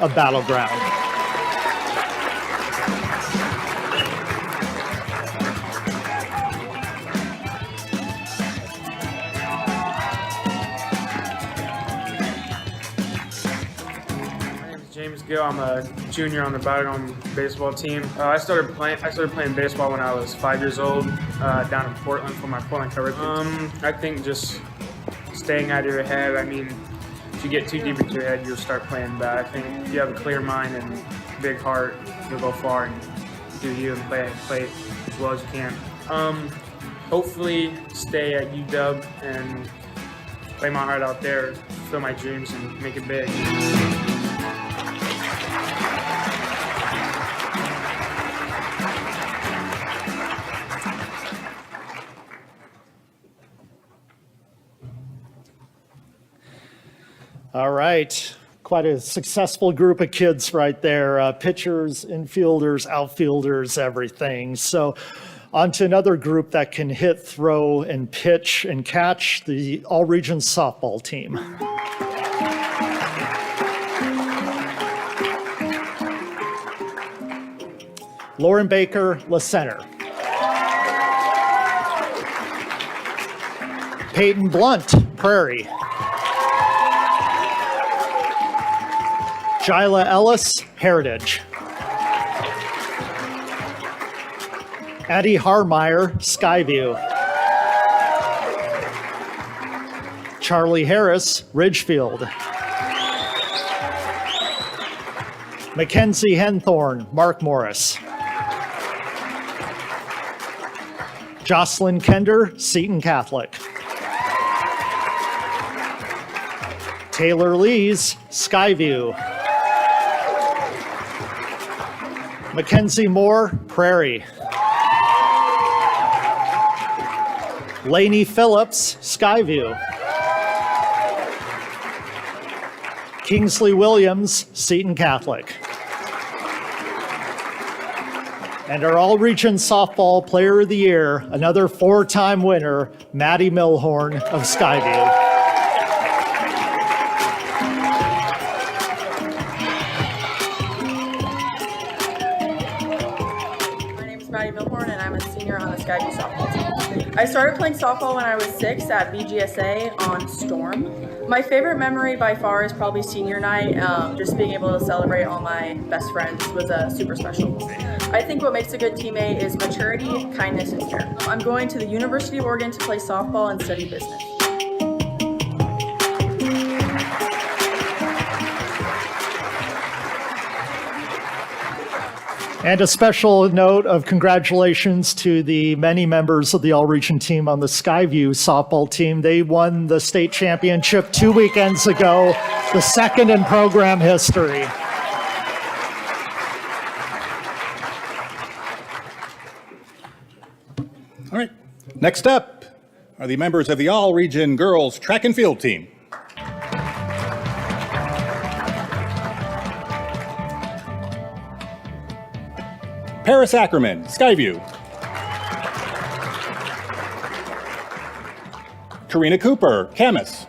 a battleground. James Gill. I'm a junior on the battleground baseball team. I started playing baseball when I was 5 years old, down in Portland for my Portland Columbian. I think just staying out of your head. I mean, if you get too deep into your head, you'll start playing bad. I think if you have a clear mind and big heart, you'll go far and do you and play as well as you can. Hopefully, stay at UW and play my heart out there, fulfill my dreams, and make it big. All right, quite a successful group of kids right there. Pitchers, infielders, outfielders, everything. So on to another group that can hit, throw, and pitch and catch, the all-region softball team. Lauren Baker, La Center. Peyton Blunt, Prairie. Jyla Ellis, Heritage. Addie Harmeyer, Skyview. Charlie Harris, Ridgefield. Mackenzie Henthorne, Mark Morris. Jocelyn Kender, Seton Catholic. Taylor Lees, Skyview. Mackenzie Moore, Prairie. Lainey Phillips, Skyview. Kingsley Williams, Seton Catholic. And our all-region softball player of the year, another four-time winner, Maddie Milhorn of Skyview. Maddie Milhorn, and I'm a senior on the Skyview softball team. I started playing softball when I was 6 at VGSA on Storm. My favorite memory by far is probably senior night. Just being able to celebrate all my best friends was super special. I think what makes a good teammate is maturity, kindness, and care. I'm going to the University of Oregon to play softball and study business. And a special note of congratulations to the many members of the all-region team on the Skyview softball team. They won the state championship 2 weekends ago, the second in program history. All right, next up are the members of the all-region girls track and field team. Paris Ackerman, Skyview. Karina Cooper, Camas.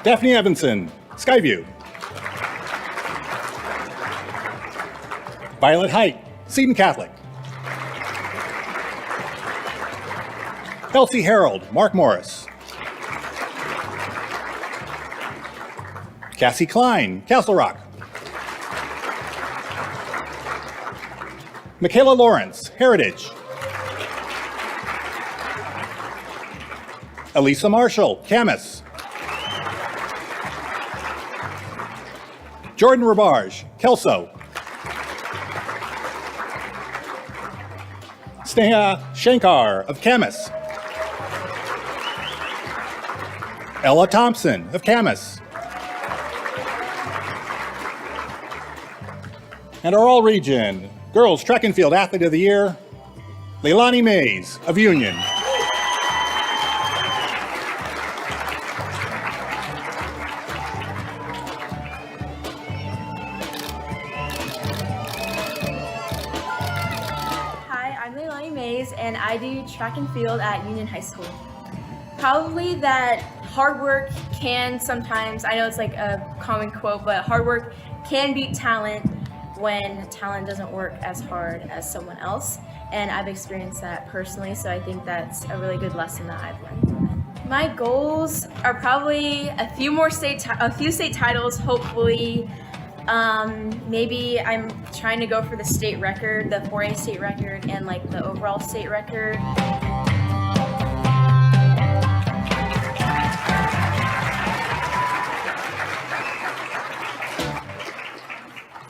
Daphne Evanson, Skyview. Violet Height, Seton Catholic. Elsie Harold, Mark Morris. Cassie Klein, Castle Rock. Michaela Lawrence, Heritage. Elisa Marshall, Camas. Jordan Rabarge, Kelso. Sneha Shankar of Camas. Ella Thompson of Camas. And our all-region girls track and field athlete of the year, Leilani Mays of Union. Hi, I'm Leilani Mays, and I do track and field at Union High School. Probably that hard work, can sometimes, I know it's like a common quote, but hard work can beat talent when talent doesn't work as hard as someone else. And I've experienced that personally, so I think that's a really good lesson that I've learned from it. My goals are probably a few state titles, hopefully. Maybe I'm trying to go for the state record, the 4A state record, and like the overall state record.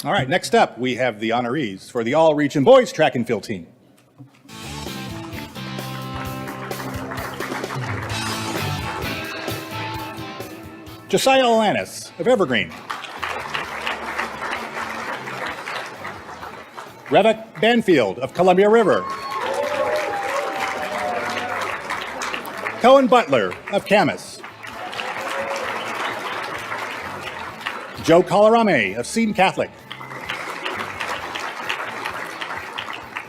All right, next up, we have the honorees for the all-region boys track and field team. Josiah Alanis of Evergreen. Revek Banfield of Columbia River. Cohen Butler of Camas. Joe Colorame of Seton Catholic.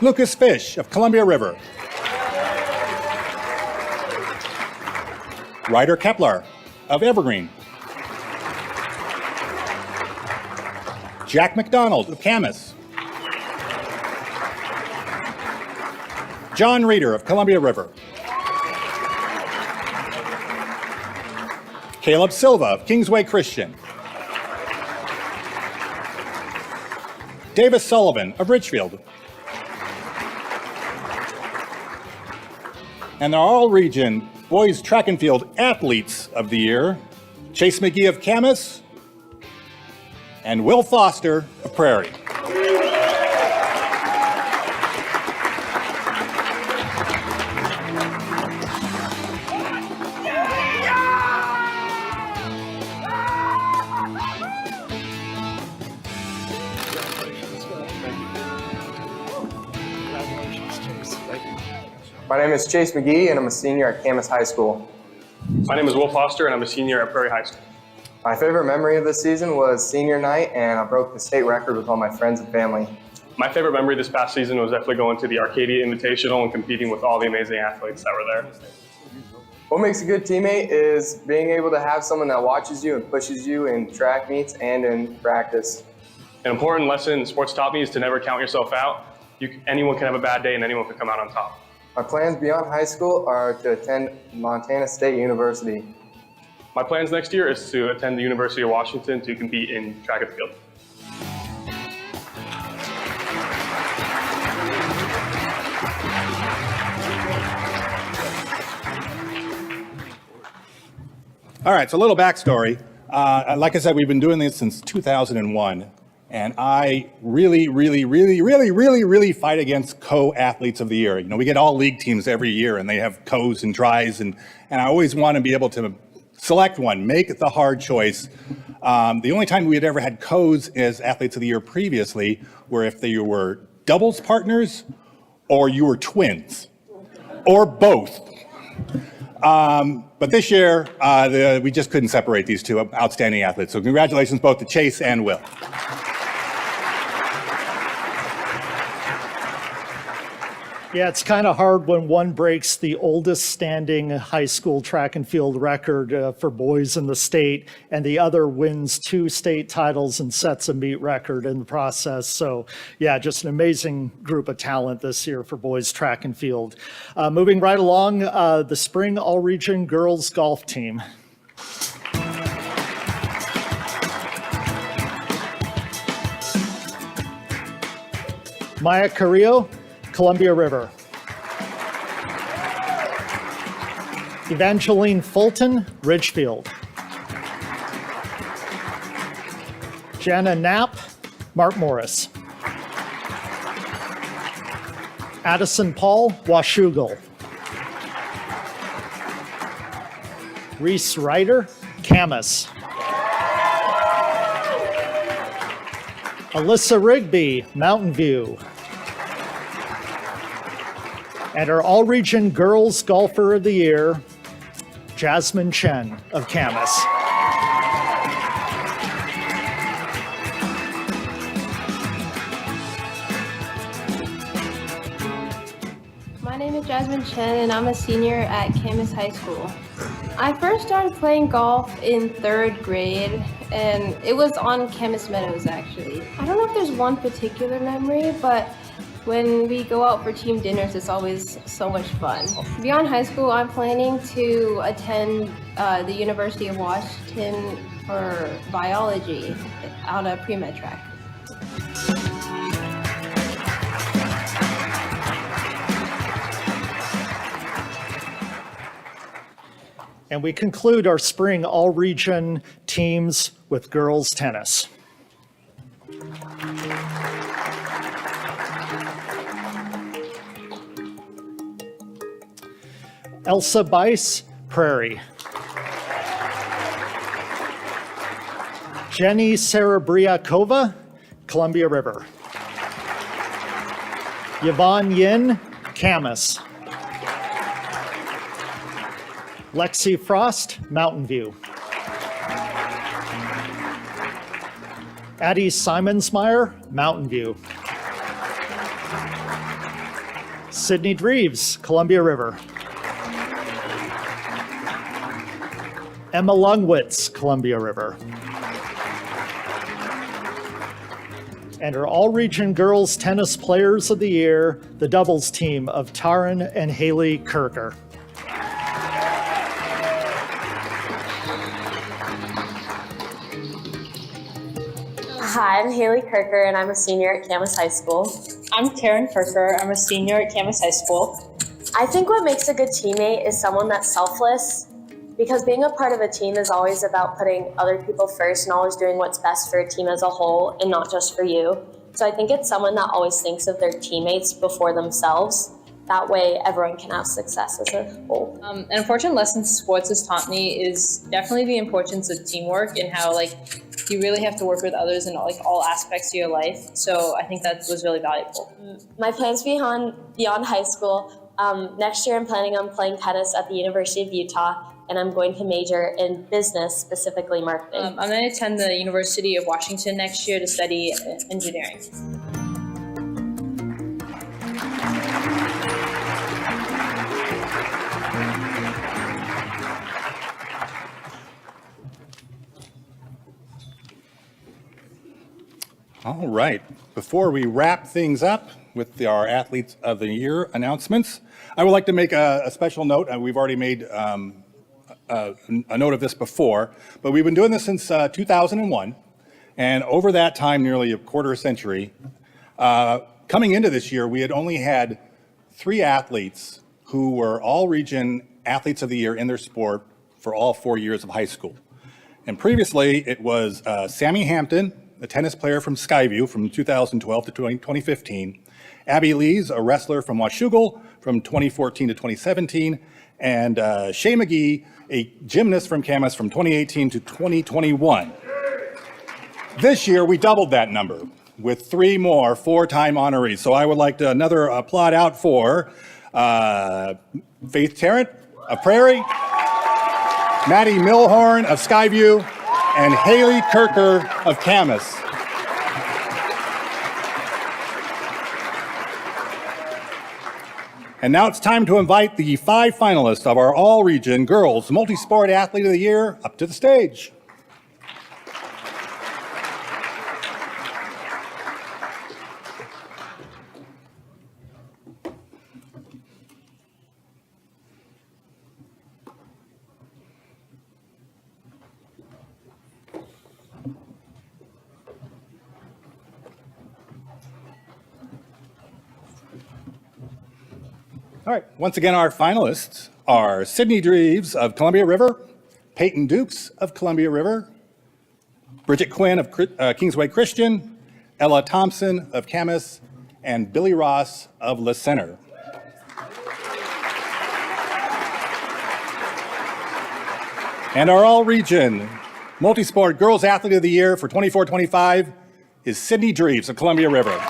Lucas Fish of Columbia River. Ryder Kepler of Evergreen. Jack McDonald of Camas. John Reeder of Columbia River. Caleb Silva of Kingsway Christian. Davis Sullivan of Ridgefield. And the all-region boys track and field athletes of the year, Chase McGee of Camas and Will Foster of Prairie. My name is Chase McGee, and I'm a senior at Camas High School. My name is Will Foster, and I'm a senior at Prairie High School. My favorite memory of this season was senior night, and I broke the state record with all my friends and family. My favorite memory this past season was definitely going to the Arcadia Invitational and competing with all the amazing athletes that were there. What makes a good teammate is being able to have someone that watches you and pushes you in track meets and in practice. An important lesson sports taught me is to never count yourself out. Anyone can have a bad day, and anyone can come out on top. My plans beyond high school are to attend Montana State University. My plans next year is to attend the University of Washington to compete in track and field. All right, so a little backstory. Like I said, we've been doing this since 2001. And I really fight against co-athletes of the year. You know, we get all league teams every year and they have co's and tries, and I always want to be able to select one, make the hard choice. The only time we had ever had co's as athletes of the year previously were if they were doubles partners or you were twins or both. But this year, we just couldn't separate these two outstanding athletes. So congratulations both to Chase and Will. Yeah, it's kind of hard when one breaks the oldest standing high school track and field record for boys in the state, and the other wins 2 state titles and sets a meet record in the process. So yeah, just an amazing group of talent this year for boys track and field. Moving right along, the spring all-region girls golf team. Maya Carrillo, Columbia River. Evangeline Fulton, Ridgefield. Jana Knapp, Mark Morris. Addison Paul, Washougal. Reese Ryder, Camas. Alyssa Rigby, Mountain View. And our all-region girls golfer of the year, Jasmine Chen of Camas. My name is Jasmine Chen, and I'm a senior at Camas High School. I first started playing golf in 3rd grade, and it was on Camas Meadows, actually. I don't know if there's one particular memory, but when we go out for team dinners, it's always so much fun. Beyond high school, I'm planning to attend the University of Washington for biology on a pre-med track. And we conclude our spring all-region teams with girls tennis. Elsa Bice, Prairie. Jenny Serebriakova, Columbia River. Yvonne Yin, Camas. Lexi Frost, Mountain View. Addie Simonsmeyer, Mountain View. Sydney Dreves, Columbia River. Emma Lungwitz, Columbia River. And our all-region girls tennis players of the year, the doubles team of Taryn and Haley Kirker. Hi, I'm Haley Kirker, and I'm a senior at Camas High School. I'm Taryn Kirker. I'm a senior at Camas High School. I think what makes a good teammate is someone that's selfless, because being a part of a team is always about putting other people first and always doing what's best for a team as a whole and not just for you. So I think it's someone that always thinks of their teammates before themselves. That way everyone can have success as a whole. An important lesson sports has taught me is definitely the importance of teamwork and how you really have to work with others in all aspects of your life. So I think that was really valuable. My plans beyond high school, next year I'm planning on playing tennis at the University of Utah, and I'm going to major in business, specifically marketing. I'm going to attend the University of Washington next year to study engineering. All right. Before we wrap things up with our Athletes of the Year announcements, I would like to make a special note. We've already made a note of this before, but we've been doing this since 2001. And over that time, nearly a quarter century, coming into this year, we had only had 3 athletes who were all-region Athletes of the Year in their sport for all 4 years of high school. And previously, it was Sammy Hampton, a tennis player from Skyview from 2012 to 2015, Abby Lees, a wrestler from Washougal from 2014 to 2017, and Shay McGee, a gymnast from Camas from 2018 to 2021. This year, we doubled that number with 3 more 4-time honorees. So I would like to another applaud out for Faith Tarrant of Prairie, Maddie Milhorn of Skyview, and Haley Kirker of Camas. And now it's time to invite the 5 finalists of our all-region Girls Multi-Sport Athlete of the Year up to the stage. All right, once again, our finalists are Sydney Dreves of Columbia River, Peyton Dukes of Columbia River, Bridget Quinn of Kingsway Christian, Ella Thompson of Camas, and Billy Ross of La Center. And our all-region multi-sport Girls Athlete of the Year for 24-25 is Sydney Dreves of Columbia River.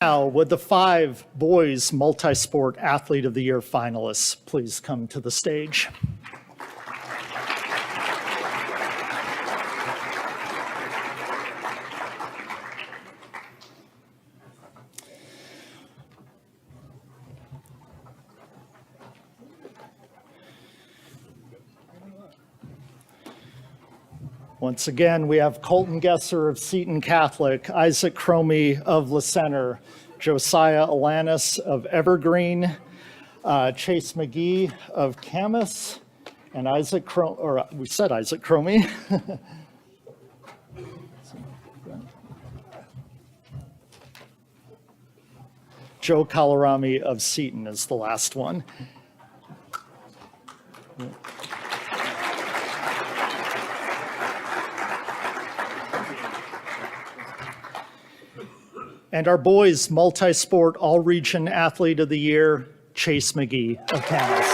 Now, would the 5 boys multi-sport athlete of the year finalists please come to the stage? Once again, we have Colton Gesser of Seton Catholic, Isaac Cromie of La Center, Josiah Alanis of Evergreen, Chase McGee of Camas, and Isaac Cromie. Joe Kalarami of Seton is the last one. And our boys multi-sport all-region athlete of the year, Chase McGee of Camas.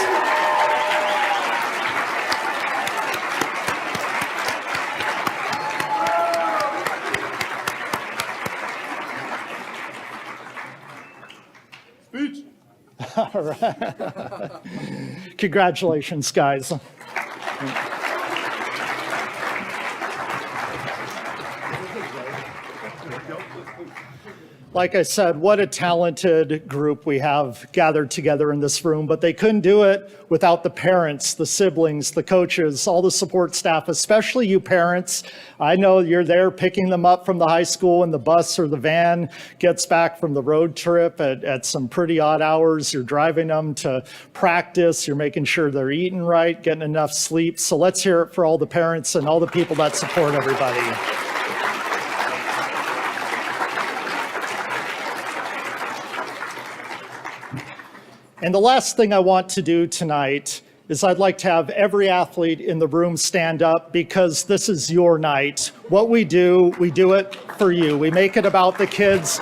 Speech. All right. Congratulations, guys. Like I said, what a talented group we have gathered together in this room, but they couldn't do it without the parents, the siblings, the coaches, all the support staff, especially you parents. I know you're there picking them up from the high school and the bus or the van gets back from the road trip at some pretty odd hours. You're driving them to practice. You're making sure they're eating right, getting enough sleep. So let's hear it for all the parents and all the people that support everybody. And the last thing I want to do tonight is I'd like to have every athlete in the room stand up because this is your night. What we do it for you. We make it about the kids.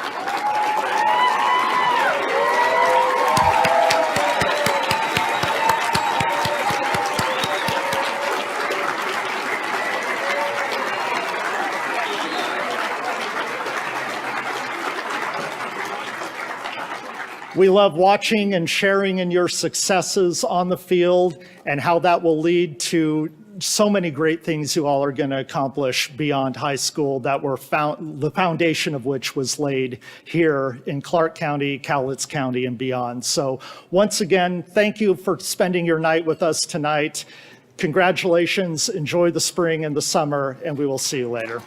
We love watching and sharing in your successes on the field and how that will lead to so many great things you all are going to accomplish beyond high school that were the foundation of which was laid here in Clark County, Cowlitz County, and beyond. So once again, thank you for spending your night with us tonight. Congratulations, enjoy the spring and the summer, and we will see you later.